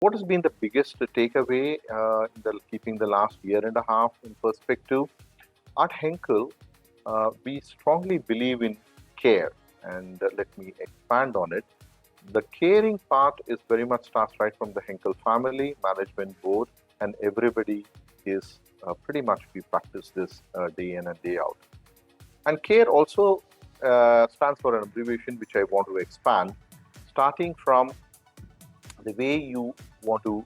What has been the biggest takeaway keeping the last year and a half in perspective? At Henkel, we strongly believe in care, and let me expand on it. The caring part is very much starts right from the Henkel family, management board, and everybody is pretty much we practice this day in and day out. And care also stands for an abbreviation which I want to expand, starting from the way you want to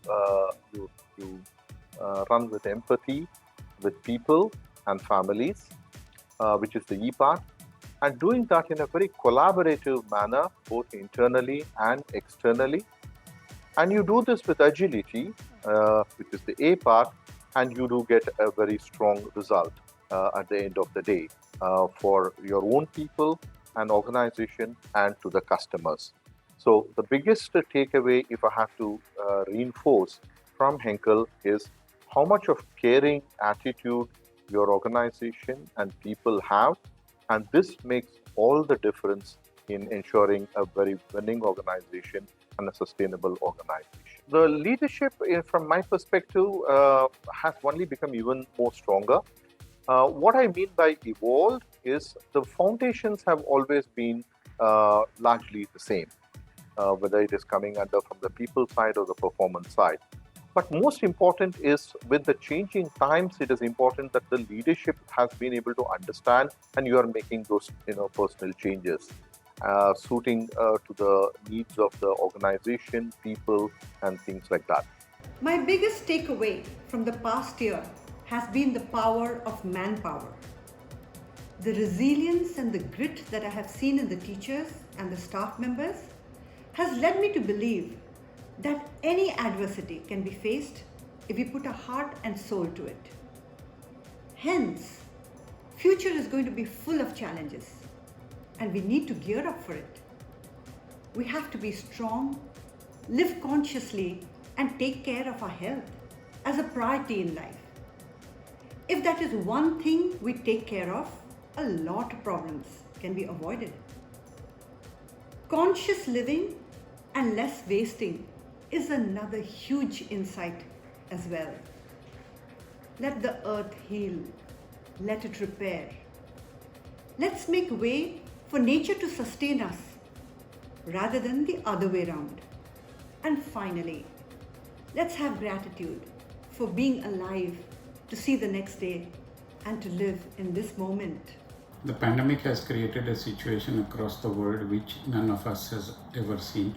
run with empathy with people and families, which is the E part, and doing that in a very collaborative manner, both internally and externally. And you do this with agility, which is the A part, and you do get a very strong result at the end of the day for your own people and organization and to the customers. So the biggest takeaway, if I have to reinforce from Henkel, is how much of caring attitude your organization and people have, and this makes all the difference in ensuring a very winning organization and a sustainable organization. The leadership, from my perspective, has only become even more stronger. What I mean by evolved is the foundations have always been largely the same, whether it is coming under from the people side or the performance side. But most important is with the changing times, it is important that the leadership has been able to understand, and you are making those personal changes, suiting to the needs of the organization, people, and things like that. My biggest takeaway from the past year has been the power of manpower. The resilience and the grit that I have seen in the teachers and the staff members has led me to believe that any adversity can be faced if we put our heart and soul to it. Hence, future is going to be full of challenges and we need to gear up for it. We have to be strong, live consciously, and take care of our health as a priority in life. If that is one thing we take care of, a lot of problems can be avoided. Conscious living and less wasting is another huge insight as well. Let the earth heal, let it repair. Let's make way for nature to sustain us rather than the other way around. And finally, let's have gratitude for being alive to see the next day and to live in this moment. The pandemic has created a situation across the world which none of us has ever seen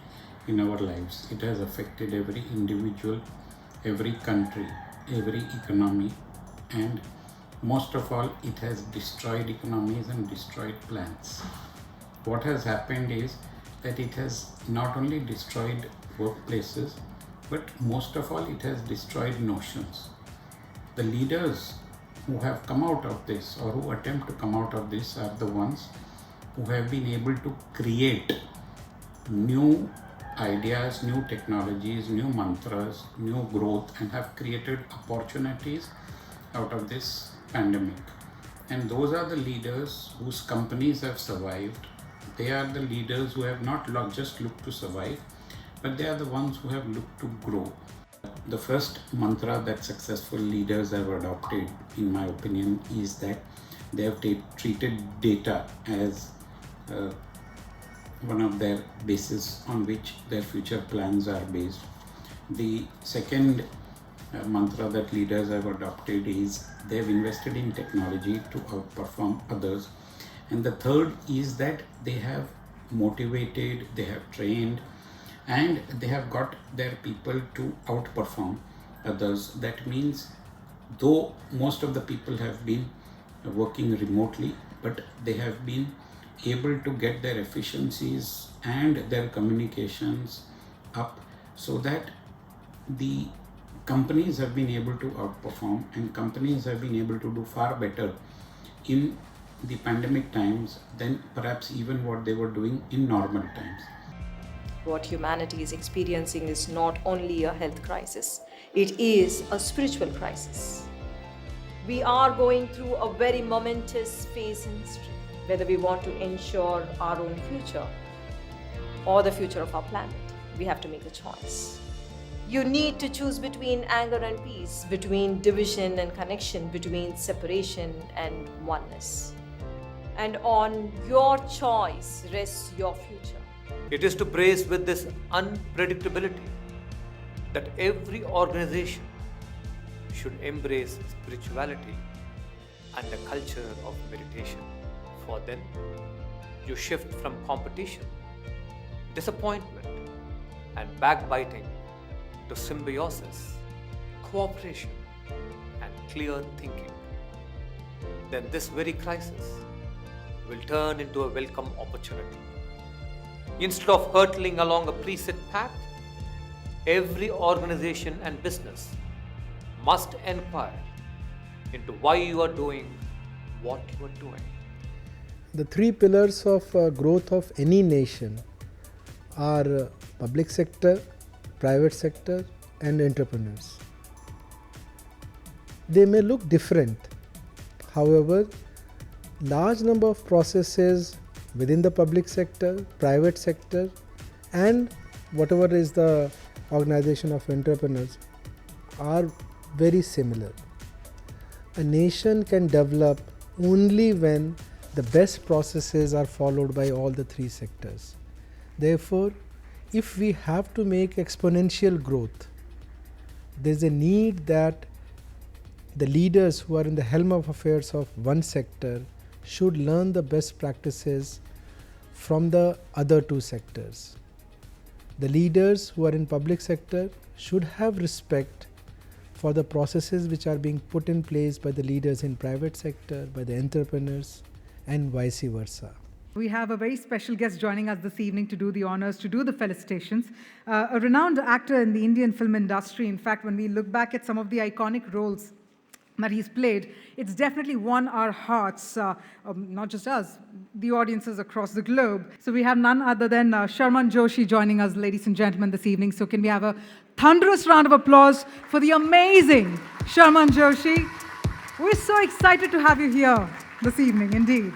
in our lives. It has affected every individual, every country, every economy, and most of all, it has destroyed economies and destroyed plans. What has happened is that it has not only destroyed workplaces, but most of all, it has destroyed notions. The leaders who have come out of this or who attempt to come out of this are the ones who have been able to create new ideas, new technologies, new mantras, new growth, and have created opportunities out of this pandemic. And those are the leaders whose companies have survived. They are the leaders who have not just looked to survive, but they are the ones who have looked to grow. The first mantra that successful leaders have adopted, in my opinion, is that they have treated data as one of their bases on which their future plans are based. The second mantra that leaders have adopted is they have invested in technology to outperform others. And the third is that they have motivated, they have trained, and they have got their people to outperform others. That means though most of the people have been working remotely, but they have been able to get their efficiencies and their communications up so that the companies have been able to outperform, and companies have been able to do far better in the pandemic times than perhaps even what they were doing in normal times. What humanity is experiencing is not only a health crisis, it is a spiritual crisis. We are going through a very momentous phase in history, whether we want to ensure our own future or the future of our planet. We have to make a choice. You need to choose between anger and peace, between division and connection, between separation and oneness. And on your choice rests your future. It is to brace with this unpredictability that every organization should embrace spirituality and a culture of meditation. For then, you shift from competition, disappointment, and backbiting to symbiosis, cooperation, and clear thinking. Then this very crisis will turn into a welcome opportunity. Instead of hurtling along a preset path, every organization and business must inquire into why you are doing what you are doing. The three pillars of growth of any nation are public sector, private sector, and entrepreneurs. They may look different. However, large number of processes within the public sector, private sector, and whatever is the organization of entrepreneurs are very similar. A nation can develop only when the best processes are followed by all the three sectors. Therefore, if we have to make exponential growth, there is a need that the leaders who are in the helm of affairs of one sector should learn the best practices from the other two sectors. The leaders who are in public sector should have respect for the processes which are being put in place by the leaders in private sector, by the entrepreneurs, and vice versa. We have a very special guest joining us this evening to do the honors, to do the felicitations. A renowned actor in the Indian film industry. In fact, when we look back at some of the iconic roles that he's played, it's definitely won our hearts, not just us, the audiences across the globe. So we have none other than Sharman Joshi joining us, ladies and gentlemen, this evening. So can we have a thunderous round of applause for the amazing Sharman Joshi? We're so excited to have you here this evening, indeed.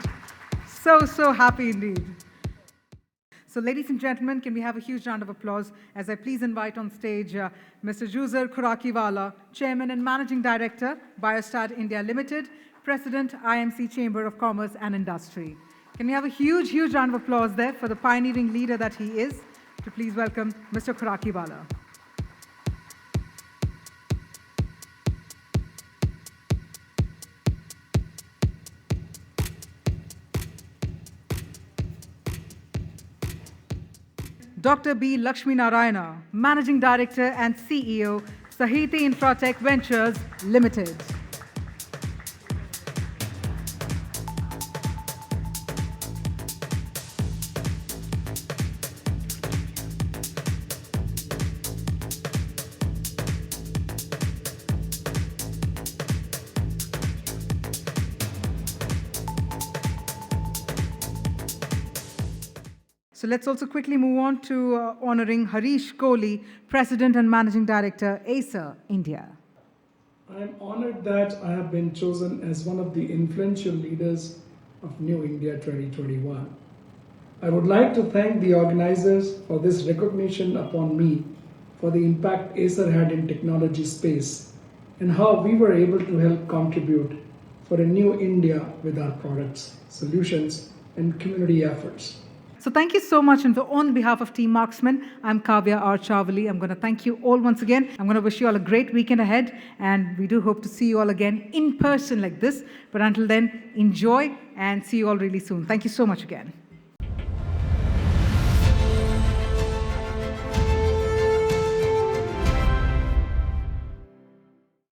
So happy indeed. So ladies and gentlemen, can we have a huge round of applause as I please invite on stage Mr. Juzer Khurakiwala, Chairman and Managing Director, Biostat India Limited, President, IMC Chamber of Commerce and Industry. Can we have a huge round of applause there for the pioneering leader that he is, to please welcome Mr. Khurakiwala. Dr. B. Lakshmi Narayana, Managing Director and CEO, Sahiti Infratech Ventures Limited. So let's also quickly move on to honoring Harish Kohli, President and Managing Director, Acer India. I am honored that I have been chosen as one of the influential leaders of New India 2021. I would like to thank the organizers for this recognition upon me for the impact Acer had in technology space and how we were able to help contribute for a new India with our products, solutions, and community efforts. So thank you so much, and on behalf of Team Marksman, I'm Kavya R. Chavali. I'm going to thank you all once again. I'm going to wish you all a great weekend ahead, and we do hope to see you all again in person like this. But until then, enjoy and see you all really soon. Thank you so much again.